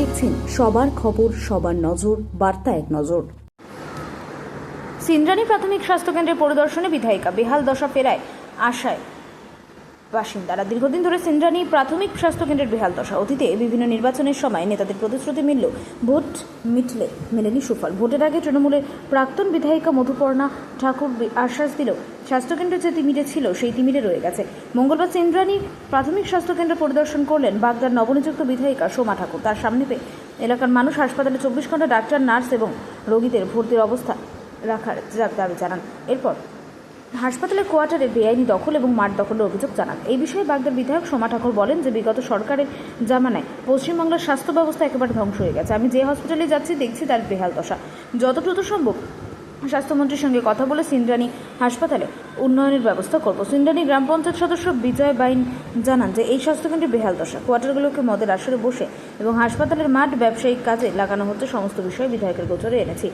দেখছেন সবার খবর, সবার নজর, বার্তা এক নজর। সিন্দ্রানী প্রাথমিক স্বাস্থ্যকেন্দ্রের পরিদর্শনে বিধায়িকা, বেহাল দশা ফেরায় আশায় বাসিন্দারা। দীর্ঘদিন ধরে সিন্দ্রানী প্রাথমিক স্বাস্থ্যকেন্দ্রের বেহাল দশা। অতীতে বিভিন্ন নির্বাচনের সময় নেতাদের প্রতিশ্রুতি মিলল, ভোট মিটলে মেলেনি সুফল। ভোটের আগে তৃণমূলের প্রাক্তন বিধায়িকা মধুপর্ণা ঠাকুর আশ্বাস দিল, স্বাস্থ্যকেন্দ্রে যে তিমিরে ছিল সেই তিমিরে রয়ে গেছে। মঙ্গলবার সিন্দ্রানী প্রাথমিক স্বাস্থ্যকেন্দ্র পরিদর্শন করলেন বাগদার নবনিযুক্ত বিধায়িকা সোমা ঠাকুর। তার সামনে পেয়ে এলাকার মানুষ হাসপাতালে 24 ঘন্টা ডাক্তার, নার্স এবং রোগীদের ভর্তির অবস্থা রাখার দাবি জানান। এরপর হাসপাতালের কোয়ার্টারে বেআইনি দখল এবং মাঠ দখলের অভিযোগ জানান। এই বিষয়ে বাগদার বিধায়ক সোমা ঠাকুর বলেন যে বিগত সরকারের জামানায় পশ্চিমবাংলার স্বাস্থ্য ব্যবস্থা একেবারে ধ্বংস হয়ে গেছে। আমি যে হসপিটালে যাচ্ছি দেখছি তার বেহাল দশা। যত দ্রুত সম্ভব স্বাস্থ্যমন্ত্রীর সঙ্গে কথা বলে সিন্দ্রানী হাসপাতালে উন্নয়নের ব্যবস্থা করব। সিন্দ্রানী গ্রাম পঞ্চায়েত সদস্য বিজয় বাইন জানান যে এই স্বাস্থ্যকেন্দ্রের বেহাল দশা, কোয়ার্টারগুলোকে মদের আসরে বসে এবং হাসপাতালের মাঠ ব্যবসায়িক কাজে লাগানো হচ্ছে, সমস্ত বিষয় বিধায়কের গোচরে এনেছি।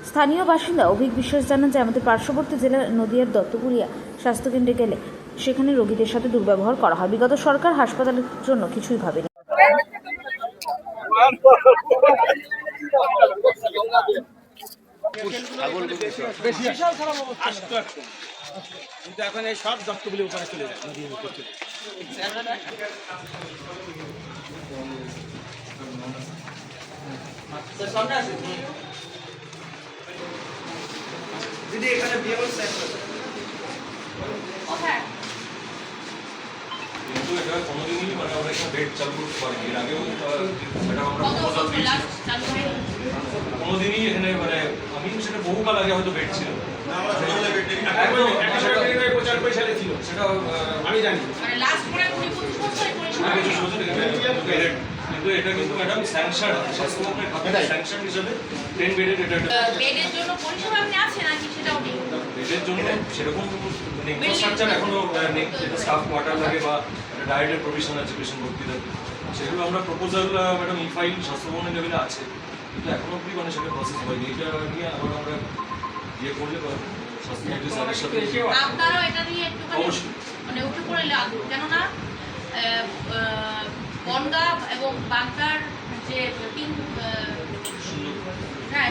স্থানীয় বাসিন্দা অভিক বিশ্বাস জানান যে আমাদের পার্শ্ববর্তী জেলা নদিয়ার দত্তপুরিয়া স্বাস্থ্যকেন্দ্রে গেলে সেখানে রোগীদের সাথে দুর্ব্যবহার করা হয়। বিগত সরকার হাসপাতালের জন্য কিছুই ভাবেনি। এখন এই সব দত্তগুলি ওখানে চলে যায়। দিদি এখানে বিয়ে করছে কিন্তু এটা কোনোদিনই মানে আমরা এখানে বেড চালু করতে পারিনি। এর আগেও এটা আমরা প্রপোজাল দিয়েছি, কোনোদিনই এখানে মানে আমি সেটা বহুকাল আগে হয়তো বেড ছিল, সেটা আমি জানি। কিন্তু এটা কিন্তু ম্যাডাম স্যাংশন, স্বাস্থ্য মন্ত্রণালয়ের স্যাংশন হিসেবে 10 বেডের এটা বেডের জন্য পরিষেবা আপনি আছে নাকি সেটাও নেই। বেডের জন্য সেরকম ইনফ্রাস্ট্রাকচার এখনো নেই, যেটা স্টাফ কোয়ার্টার লাগে বা ডায়েটের প্রভিশন আছে পেশেন্ট ভর্তি থাকে, সেগুলো আমরা প্রপোজাল ম্যাডাম ই ফাইল স্বাস্থ্যভবনের লেভেলে আছে, কিন্তু এখনো অব্দি মানে সেটা প্রসেস হয়নি। এটা নিয়ে আবার আমরা ইয়ে করলে স্বাস্থ্যমন্ত্রী স্যারের সাথে আপনারাও এটা নিয়ে একটু মানে উঠে পড়ে লাগবে, কেননা বনগা এবং বাগদার যে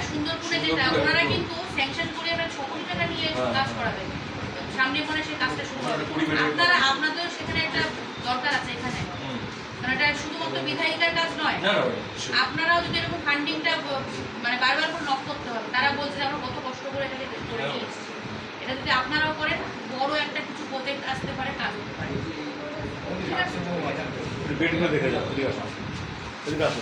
সুন্দরপুরে যেটা ওনারা কিন্তু স্যাংশন করে আমরা 6 কোটি টাকা নিয়ে কাজ করাবেন, সামনে মানে সেই কাজটা শুরু হবে। আপনাদের সেখানে একটা দরকার আছে এখানে, কারণ এটা শুধুমাত্র বিধায়িকার কাজ নয়, আপনারাও যদি এরকম ফান্ডিংটা মানে বারবার করে নক করতে হবে। তারা বলছে যে আমরা কত কষ্ট করে এটাকে করে নিয়ে এসেছি, এটা যদি আপনারাও করেন বড় একটা কিছু প্রজেক্ট আসতে পারে, কাজ হতে পারে। ঠিক আছে, বেডগুলো দেখে যাও, ঠিক আছে।